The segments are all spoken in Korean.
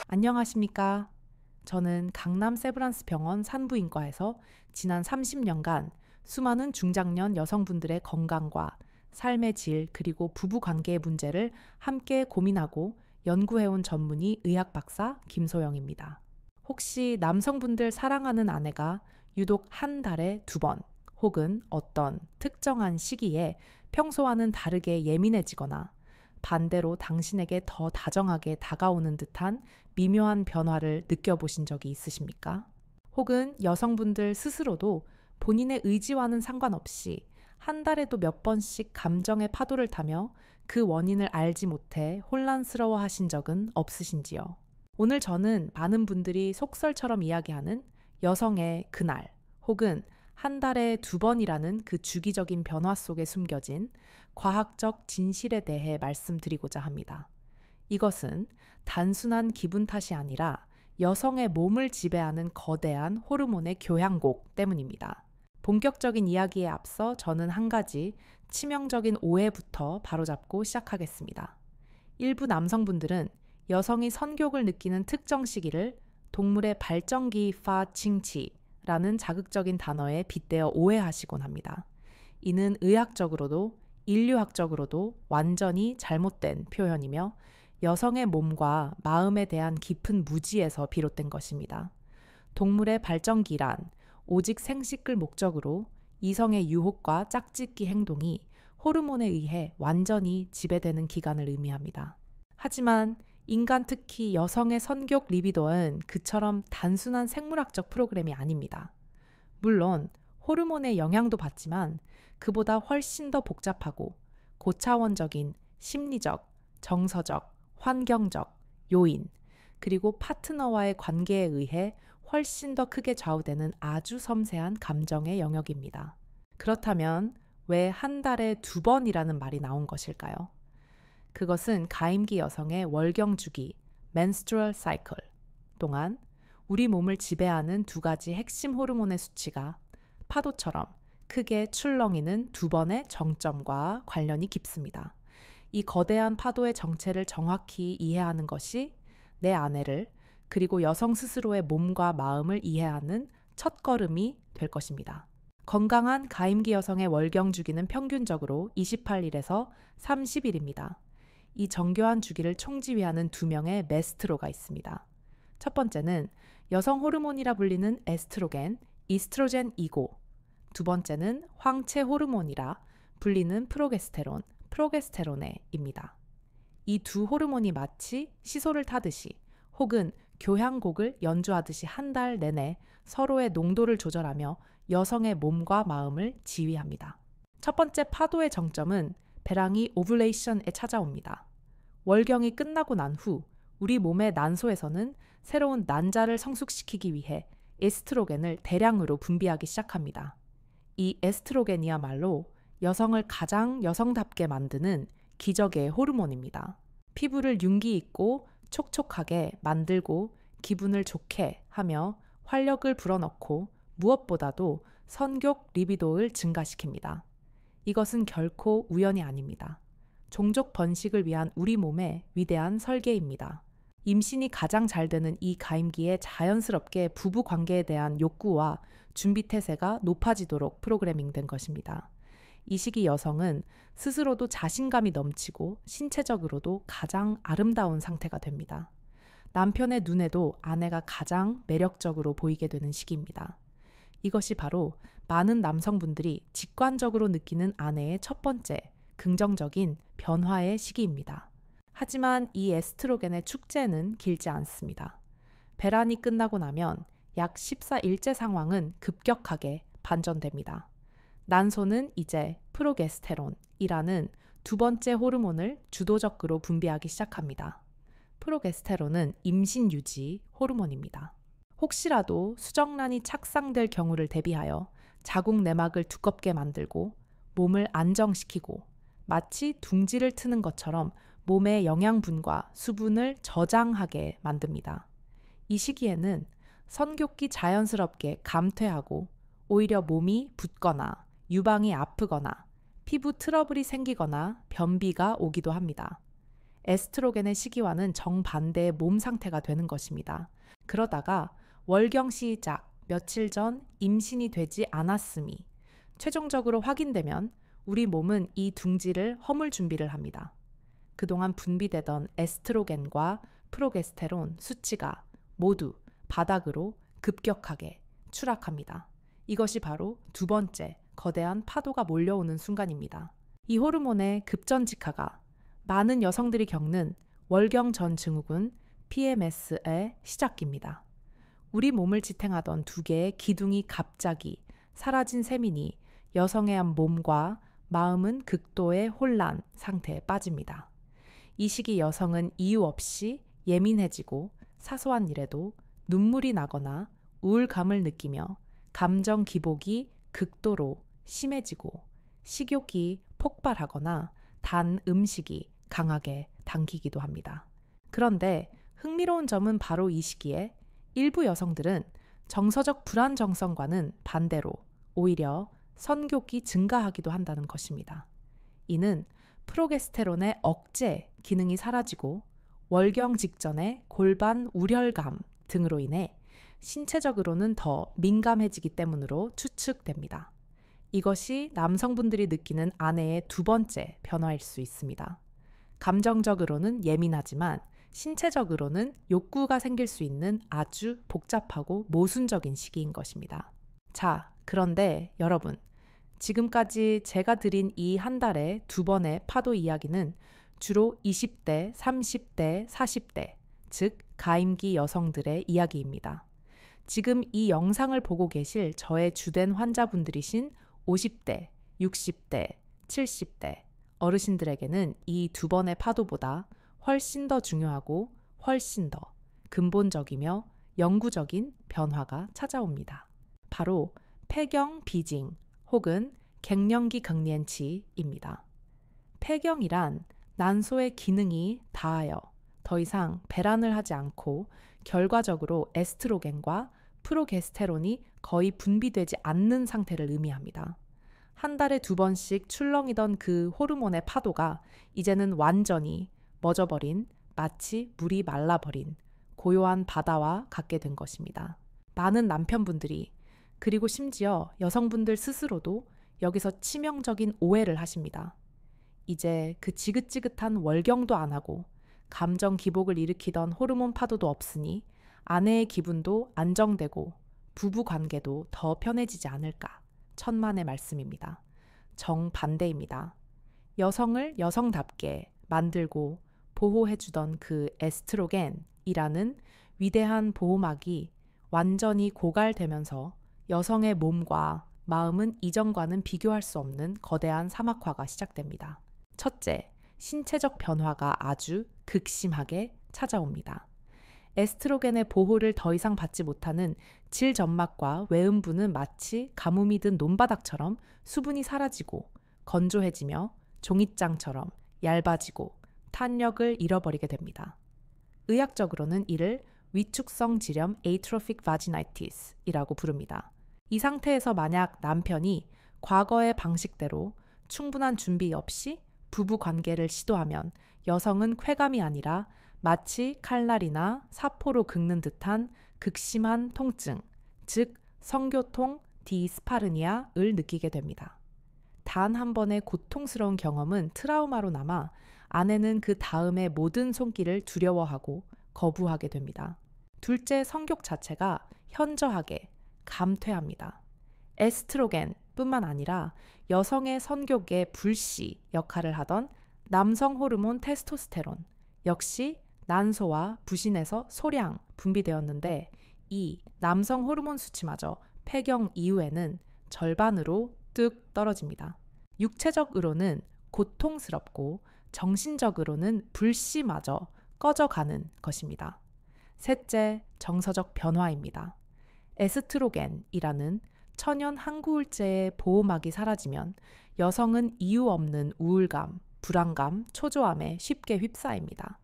안녕하십니까. 저는 강남 세브란스 병원 산부인과에서 지난 30년간 수많은 중장년 여성분들의 건강과 삶의 질 그리고 부부 관계의 문제를 함께 고민하고 연구해온 전문의 의학 박사 김소영입니다. 혹시 남성분들 사랑하는 아내가 유독 한 달에 2번 혹은 어떤 특정한 시기에 평소와는 다르게 예민해지거나 반대로 당신에게 더 다정하게 다가오는 듯한 미묘한 변화를 느껴보신 적이 있으십니까? 혹은 여성분들 스스로도 본인의 의지와는 상관없이 한 달에도 몇 번씩 감정의 파도를 타며 그 원인을 알지 못해 혼란스러워 하신 적은 없으신지요? 오늘 저는 많은 분들이 속설처럼 이야기하는 여성의 그날 혹은 한 달에 2번이라는 그 주기적인 변화 속에 숨겨진 과학적 진실에 대해 말씀드리고자 합니다. 이것은 단순한 기분 탓이 아니라 여성의 몸을 지배하는 거대한 호르몬의 교향곡 때문입니다. 본격적인 이야기에 앞서 저는 한 가지 치명적인 오해부터 바로잡고 시작하겠습니다. 일부 남성분들은 여성이 선욕을 느끼는 특정 시기를 동물의 발정기 파칭치라는 자극적인 단어에 빗대어 오해하시곤 합니다. 이는 의학적으로도 인류학적으로도 완전히 잘못된 표현이며 여성의 몸과 마음에 대한 깊은 무지에서 비롯된 것입니다. 동물의 발정기란 오직 생식을 목적으로 이성의 유혹과 짝짓기 행동이 호르몬에 의해 완전히 지배되는 기간을 의미합니다. 하지만 인간 특히 여성의 선욕 리비도는 그처럼 단순한 생물학적 프로그램이 아닙니다. 물론 호르몬의 영향도 받지만 그보다 훨씬 더 복잡하고 고차원적인 심리적, 정서적, 환경적, 요인, 그리고 파트너와의 관계에 의해 훨씬 더 크게 좌우되는 아주 섬세한 감정의 영역입니다. 그렇다면 왜 한 달에 2번이라는 말이 나온 것일까요? 그것은 가임기 여성의 월경 주기, menstrual cycle 동안 우리 몸을 지배하는 2가지 핵심 호르몬의 수치가 파도처럼 크게 출렁이는 2번의 정점과 관련이 깊습니다. 이 거대한 파도의 정체를 정확히 이해하는 것이 내 아내를 그리고 여성 스스로의 몸과 마음을 이해하는 첫걸음이 될 것입니다. 건강한 가임기 여성의 월경 주기는 평균적으로 28일에서 30일입니다. 이 정교한 주기를 총지휘하는 2명의 메스트로가 있습니다. 첫 번째는 여성 호르몬이라 불리는 에스트로겐, 이스트로겐이고 두 번째는 황체 호르몬이라 불리는 프로게스테론, 프로게스테로네입니다. 이 두 호르몬이 마치 시소를 타듯이 혹은 교향곡을 연주하듯이 한 달 내내 서로의 농도를 조절하며 여성의 몸과 마음을 지휘합니다. 첫 번째 파도의 정점은 배랑이 오뷸레이션에 찾아옵니다. 월경이 끝나고 난 후 우리 몸의 난소에서는 새로운 난자를 성숙시키기 위해 에스트로겐을 대량으로 분비하기 시작합니다. 이 에스트로겐이야말로 여성을 가장 여성답게 만드는 기적의 호르몬입니다. 피부를 윤기 있고 촉촉하게 만들고 기분을 좋게 하며 활력을 불어넣고 무엇보다도 선욕 리비도를 증가시킵니다. 이것은 결코 우연이 아닙니다. 종족 번식을 위한 우리 몸의 위대한 설계입니다. 임신이 가장 잘 되는 이 가임기에 자연스럽게 부부 관계에 대한 욕구와 준비 태세가 높아지도록 프로그래밍된 것입니다. 이 시기 여성은 스스로도 자신감이 넘치고 신체적으로도 가장 아름다운 상태가 됩니다. 남편의 눈에도 아내가 가장 매력적으로 보이게 되는 시기입니다. 이것이 바로 많은 남성분들이 직관적으로 느끼는 아내의 첫 번째 긍정적인 변화의 시기입니다. 하지만 이 에스트로겐의 축제는 길지 않습니다. 배란이 끝나고 나면 약 14일째 상황은 급격하게 반전됩니다. 난소는 이제 프로게스테론이라는 2번째 호르몬을 주도적으로 분비하기 시작합니다. 프로게스테론은 임신 유지 호르몬입니다. 혹시라도 수정란이 착상될 경우를 대비하여 자궁 내막을 두껍게 만들고 몸을 안정시키고 마치 둥지를 트는 것처럼 몸의 영양분과 수분을 저장하게 만듭니다. 이 시기에는 선교기 자연스럽게 감퇴하고 오히려 몸이 붓거나 유방이 아프거나 피부 트러블이 생기거나 변비가 오기도 합니다. 에스트로겐의 시기와는 정반대의 몸 상태가 되는 것입니다. 그러다가 월경 시작, 며칠 전 임신이 되지 않았음이 최종적으로 확인되면 우리 몸은 이 둥지를 허물 준비를 합니다. 그동안 분비되던 에스트로겐과 프로게스테론 수치가 모두 바닥으로 급격하게 추락합니다. 이것이 바로 두 번째 거대한 파도가 몰려오는 순간입니다. 이 호르몬의 급전직하가 많은 여성들이 겪는 월경 전 증후군 PMS의 시작기입니다. 우리 몸을 지탱하던 두 개의 기둥이 갑자기 사라진 셈이니 여성의 한 몸과 마음은 극도의 혼란 상태에 빠집니다. 이 시기 여성은 이유 없이 예민해지고 사소한 일에도 눈물이 나거나 우울감을 느끼며 감정 기복이 극도로 심해지고 식욕이 폭발하거나 단 음식이 강하게 당기기도 합니다. 그런데 흥미로운 점은 바로 이 시기에 일부 여성들은 정서적 불안정성과는 반대로 오히려 선교기 증가하기도 한다는 것입니다. 이는 프로게스테론의 억제 기능이 사라지고 월경 직전의 골반 우렬감 등으로 인해 신체적으로는 더 민감해지기 때문으로 추측됩니다. 이것이 남성분들이 느끼는 아내의 두 번째 변화일 수 있습니다. 감정적으로는 예민하지만 신체적으로는 욕구가 생길 수 있는 아주 복잡하고 모순적인 시기인 것입니다. 자, 그런데 여러분, 지금까지 제가 드린 이 한 달의 두 번의 파도 이야기는 주로 20대, 30대, 40대, 즉 가임기 여성들의 이야기입니다. 지금 이 영상을 보고 계실 저의 주된 환자분들이신 50대, 60대, 70대 어르신들에게는 이 두 번의 파도보다 훨씬 더 중요하고 훨씬 더 근본적이며 영구적인 변화가 찾아옵니다. 바로 폐경 비징 혹은 갱년기更年期입니다. 폐경이란 난소의 기능이 다하여 더 이상 배란을 하지 않고 결과적으로 에스트로겐과 프로게스테론이 거의 분비되지 않는 상태를 의미합니다. 한 달에 두 번씩 출렁이던 그 호르몬의 파도가 이제는 완전히 멎어버린, 마치 물이 말라버린 고요한 바다와 같게 된 것입니다. 많은 남편분들이 그리고 심지어 여성분들 스스로도 여기서 치명적인 오해를 하십니다. 이제 그 지긋지긋한 월경도 안 하고 감정 기복을 일으키던 호르몬 파도도 없으니 아내의 기분도 안정되고 부부 관계도 더 편해지지 않을까. 천만의 말씀입니다. 정반대입니다. 여성을 여성답게 만들고 보호해주던 그 에스트로겐이라는 위대한 보호막이 완전히 고갈되면서 여성의 몸과 마음은 이전과는 비교할 수 없는 거대한 사막화가 시작됩니다. 첫째, 신체적 변화가 아주 극심하게 찾아옵니다. 에스트로겐의 보호를 더 이상 받지 못하는 질점막과 외음부는 마치 가뭄이 든 논바닥처럼 수분이 사라지고 건조해지며 종잇장처럼 얇아지고 탄력을 잃어버리게 됩니다. 의학적으로는 이를 위축성 지렴 atrophic vaginitis이라고 부릅니다. 이 상태에서 만약 남편이 과거의 방식대로 충분한 준비 없이 부부 관계를 시도하면 여성은 쾌감이 아니라 마치 칼날이나 사포로 긁는 듯한 극심한 통증, 즉 성교통 디스파르니아를 느끼게 됩니다. 단 한 번의 고통스러운 경험은 트라우마로 남아 아내는 그 다음에 모든 손길을 두려워하고 거부하게 됩니다. 둘째, 성욕 자체가 현저하게 감퇴합니다. 에스트로겐뿐만 아니라 여성의 성욕의 불씨 역할을 하던 남성 호르몬 테스토스테론 역시 난소와 부신에서 소량 분비되었는데 이 남성 호르몬 수치마저 폐경 이후에는 절반으로 뚝 떨어집니다. 육체적으로는 고통스럽고 정신적으로는 불씨마저 꺼져가는 것입니다. 셋째, 정서적 변화입니다. 에스트로겐이라는 천연 항구울제의 보호막이 사라지면 여성은 이유 없는 우울감, 불안감, 초조함에 쉽게 휩싸입니다.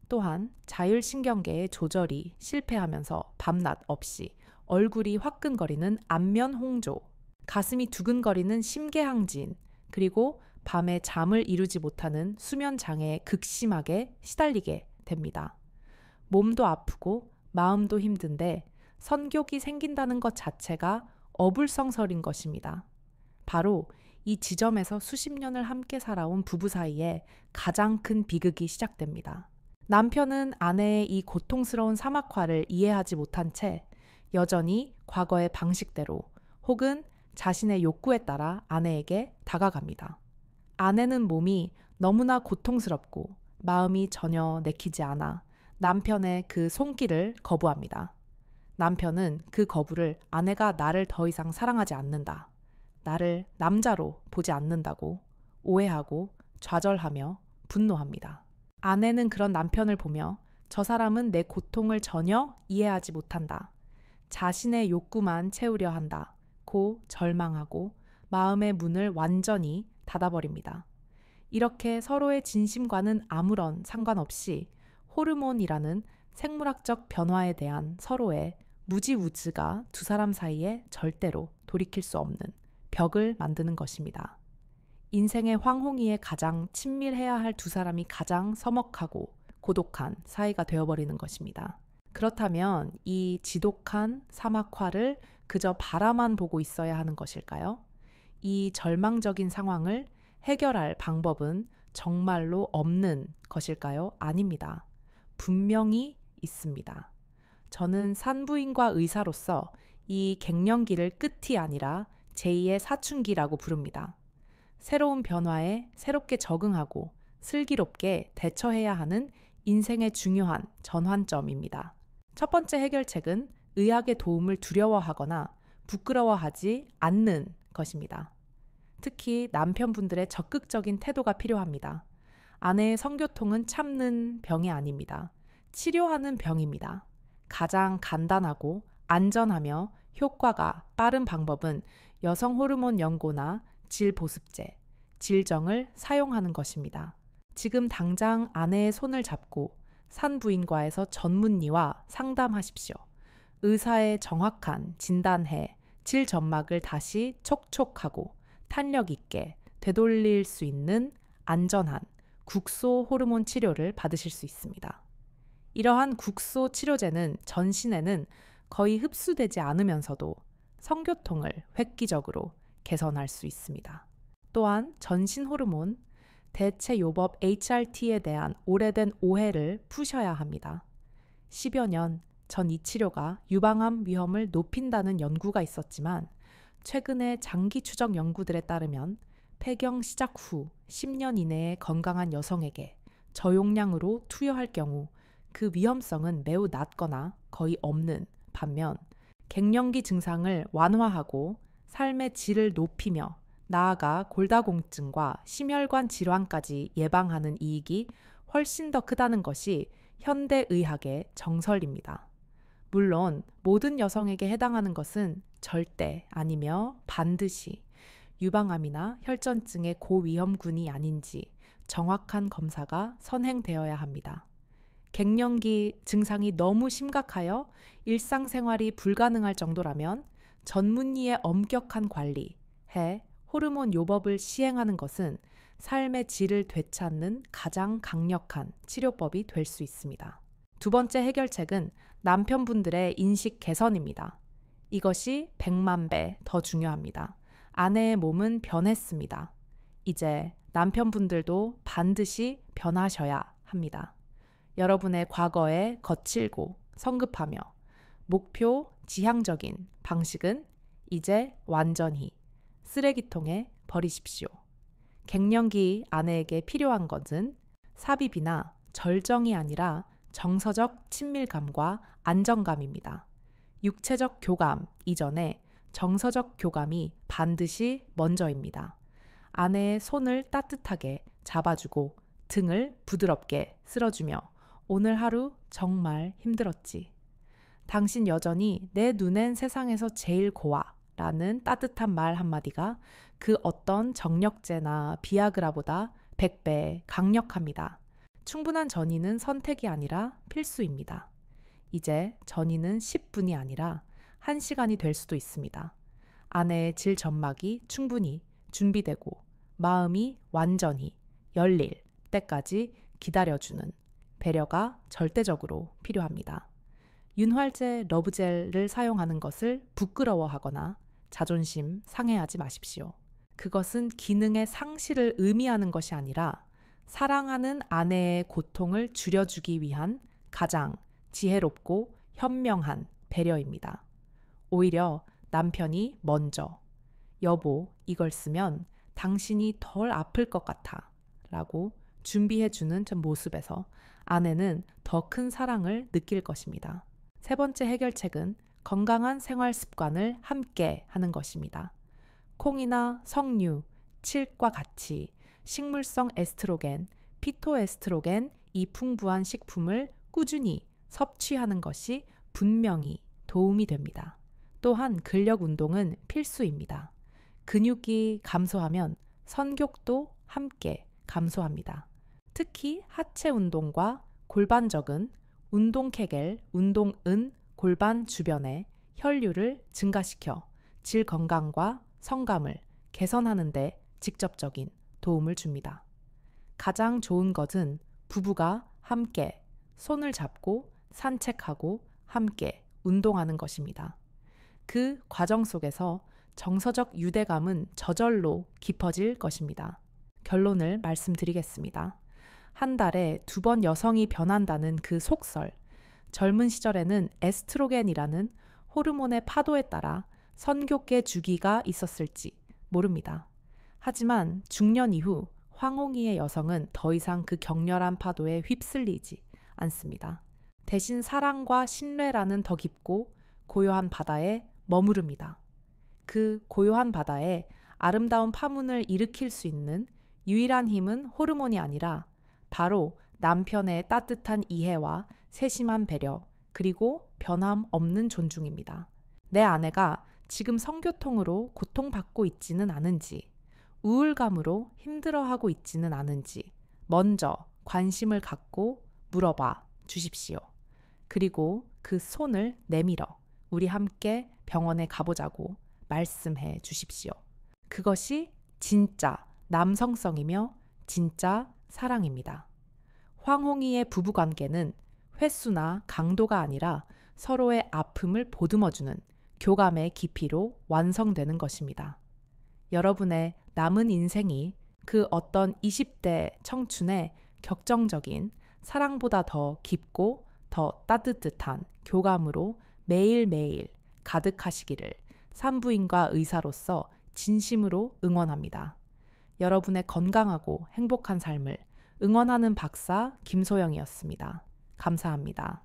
또한 자율신경계의 조절이 실패하면서 밤낮 없이 얼굴이 화끈거리는 안면 홍조, 가슴이 두근거리는 심계항진, 그리고 밤에 잠을 이루지 못하는 수면 장애에 극심하게 시달리게 됩니다. 몸도 아프고 마음도 힘든데 선교기 생긴다는 것 자체가 어불성설인 것입니다. 바로 이 지점에서 수십 년을 함께 살아온 부부 사이에 가장 큰 비극이 시작됩니다. 남편은 아내의 이 고통스러운 사막화를 이해하지 못한 채 여전히 과거의 방식대로 혹은 자신의 욕구에 따라 아내에게 다가갑니다. 아내는 몸이 너무나 고통스럽고 마음이 전혀 내키지 않아 남편의 그 손길을 거부합니다. 남편은 그 거부를 아내가 나를 더 이상 사랑하지 않는다, 나를 남자로 보지 않는다고 오해하고 좌절하며 분노합니다. 아내는 그런 남편을 보며 저 사람은 내 고통을 전혀 이해하지 못한다, 자신의 욕구만 채우려 한다 고 절망하고 마음의 문을 완전히 닫아버립니다. 이렇게 서로의 진심과는 아무런 상관없이 호르몬이라는 생물학적 변화에 대한 서로의 무지우즈가 두 사람 사이에 절대로 돌이킬 수 없는 벽을 만드는 것입니다. 인생의 황홍이에 가장 친밀해야 할 두 사람이 가장 서먹하고 고독한 사이가 되어버리는 것입니다. 그렇다면 이 지독한 사막화를 그저 바라만 보고 있어야 하는 것일까요? 이 절망적인 상황을 해결할 방법은 정말로 없는 것일까요? 아닙니다. 분명히 있습니다. 저는 산부인과 의사로서 이 갱년기를 끝이 아니라 제2의 사춘기라고 부릅니다. 새로운 변화에 새롭게 적응하고 슬기롭게 대처해야 하는 인생의 중요한 전환점입니다. 첫 번째 해결책은 의학의 도움을 두려워하거나 부끄러워하지 않는 것입니다. 특히 남편분들의 적극적인 태도가 필요합니다. 아내의 성교통은 참는 병이 아닙니다. 치료하는 병입니다. 가장 간단하고 안전하며 효과가 빠른 방법은 여성 호르몬 연고나 질보습제, 질정을 사용하는 것입니다. 지금 당장 아내의 손을 잡고 산부인과에서 전문의와 상담하십시오. 의사의 정확한 진단해 질점막을 다시 촉촉하고 탄력 있게 되돌릴 수 있는 안전한 국소 호르몬 치료를 받으실 수 있습니다. 이러한 국소 치료제는 전신에는 거의 흡수되지 않으면서도 성교통을 획기적으로 개선할 수 있습니다. 또한 전신 호르몬, 대체요법 HRT에 대한 오래된 오해를 푸셔야 합니다. 10여 년 전 이 치료가 유방암 위험을 높인다는 연구가 있었지만 최근의 장기 추적 연구들에 따르면 폐경 시작 후 10년 이내에 건강한 여성에게 저용량으로 투여할 경우 그 위험성은 매우 낮거나 거의 없는 반면 갱년기 증상을 완화하고 삶의 질을 높이며 나아가 골다공증과 심혈관 질환까지 예방하는 이익이 훨씬 더 크다는 것이 현대의학의 정설입니다. 물론 모든 여성에게 해당하는 것은 절대 아니며 반드시 유방암이나 혈전증의 고위험군이 아닌지 정확한 검사가 선행되어야 합니다. 갱년기 증상이 너무 심각하여 일상생활이 불가능할 정도라면 전문의의 엄격한 관리해 호르몬 요법을 시행하는 것은 삶의 질을 되찾는 가장 강력한 치료법이 될 수 있습니다. 두 번째 해결책은 남편분들의 인식 개선입니다. 이것이 100만 배 더 중요합니다. 아내의 몸은 변했습니다. 이제 남편분들도 반드시 변하셔야 합니다. 여러분의 과거에 거칠고 성급하며 목표 지향적인 방식은 이제 완전히 쓰레기통에 버리십시오. 갱년기 아내에게 필요한 것은 삽입이나 절정이 아니라 정서적 친밀감과 안정감입니다. 육체적 교감 이전에 정서적 교감이 반드시 먼저입니다. 아내의 손을 따뜻하게 잡아주고 등을 부드럽게 쓸어주며 오늘 하루 정말 힘들었지. 당신 여전히 내 눈엔 세상에서 제일 고와 라는 따뜻한 말 한마디가 그 어떤 정력제나 비아그라보다 100배 강력합니다. 충분한 전이는 선택이 아니라 필수입니다. 이제 전이는 10분이 아니라 1시간이 될 수도 있습니다. 아내의 질 점막이 충분히 준비되고 마음이 완전히 열릴 때까지 기다려주는 배려가 절대적으로 필요합니다. 윤활제 러브젤을 사용하는 것을 부끄러워하거나 자존심 상해하지 마십시오. 그것은 기능의 상실을 의미하는 것이 아니라 사랑하는 아내의 고통을 줄여주기 위한 가장 지혜롭고 현명한 배려입니다. 오히려 남편이 먼저 여보, 이걸 쓰면 당신이 덜 아플 것 같아 라고 준비해주는 저 모습에서 아내는 더 큰 사랑을 느낄 것입니다. 세 번째 해결책은 건강한 생활 습관을 함께 하는 것입니다. 콩이나 석류, 칡과 같이 식물성 에스트로겐, 피토에스트로겐 이 풍부한 식품을 꾸준히 섭취하는 것이 분명히 도움이 됩니다. 또한 근력 운동은 필수입니다. 근육이 감소하면 선격도 함께 감소합니다. 특히 하체 운동과 골반적은 운동 케겔, 운동은 골반 주변의 혈류를 증가시켜 질 건강과 성감을 개선하는 데 직접적인 도움을 줍니다. 가장 좋은 것은 부부가 함께 손을 잡고 산책하고 함께 운동하는 것입니다. 그 과정 속에서 정서적 유대감은 저절로 깊어질 것입니다. 결론을 말씀드리겠습니다. 한 달에 2번 여성이 변한다는 그 속설. 젊은 시절에는 에스트로겐이라는 호르몬의 파도에 따라 선교계 주기가 있었을지 모릅니다. 하지만 중년 이후 황홍이의 여성은 더 이상 그 격렬한 파도에 휩쓸리지 않습니다. 대신 사랑과 신뢰라는 더 깊고 고요한 바다에 머무릅니다. 그 고요한 바다에 아름다운 파문을 일으킬 수 있는 유일한 힘은 호르몬이 아니라 바로 남편의 따뜻한 이해와 세심한 배려, 그리고 변함없는 존중입니다. 내 아내가 지금 성교통으로 고통받고 있지는 않은지, 우울감으로 힘들어하고 있지는 않은지 먼저 관심을 갖고 물어봐 주십시오. 그리고 그 손을 내밀어 우리 함께 병원에 가보자고 말씀해 주십시오. 그것이 진짜 남성성이며 진짜 사랑입니다. 황홍이의 부부관계는 횟수나 강도가 아니라 서로의 아픔을 보듬어주는 교감의 깊이로 완성되는 것입니다. 여러분의 남은 인생이 그 어떤 20대 청춘의 격정적인 사랑보다 더 깊고 더 따뜻한 교감으로 매일매일 가득하시기를 산부인과 의사로서 진심으로 응원합니다. 여러분의 건강하고 행복한 삶을 응원하는 박사 김소영이었습니다. 감사합니다.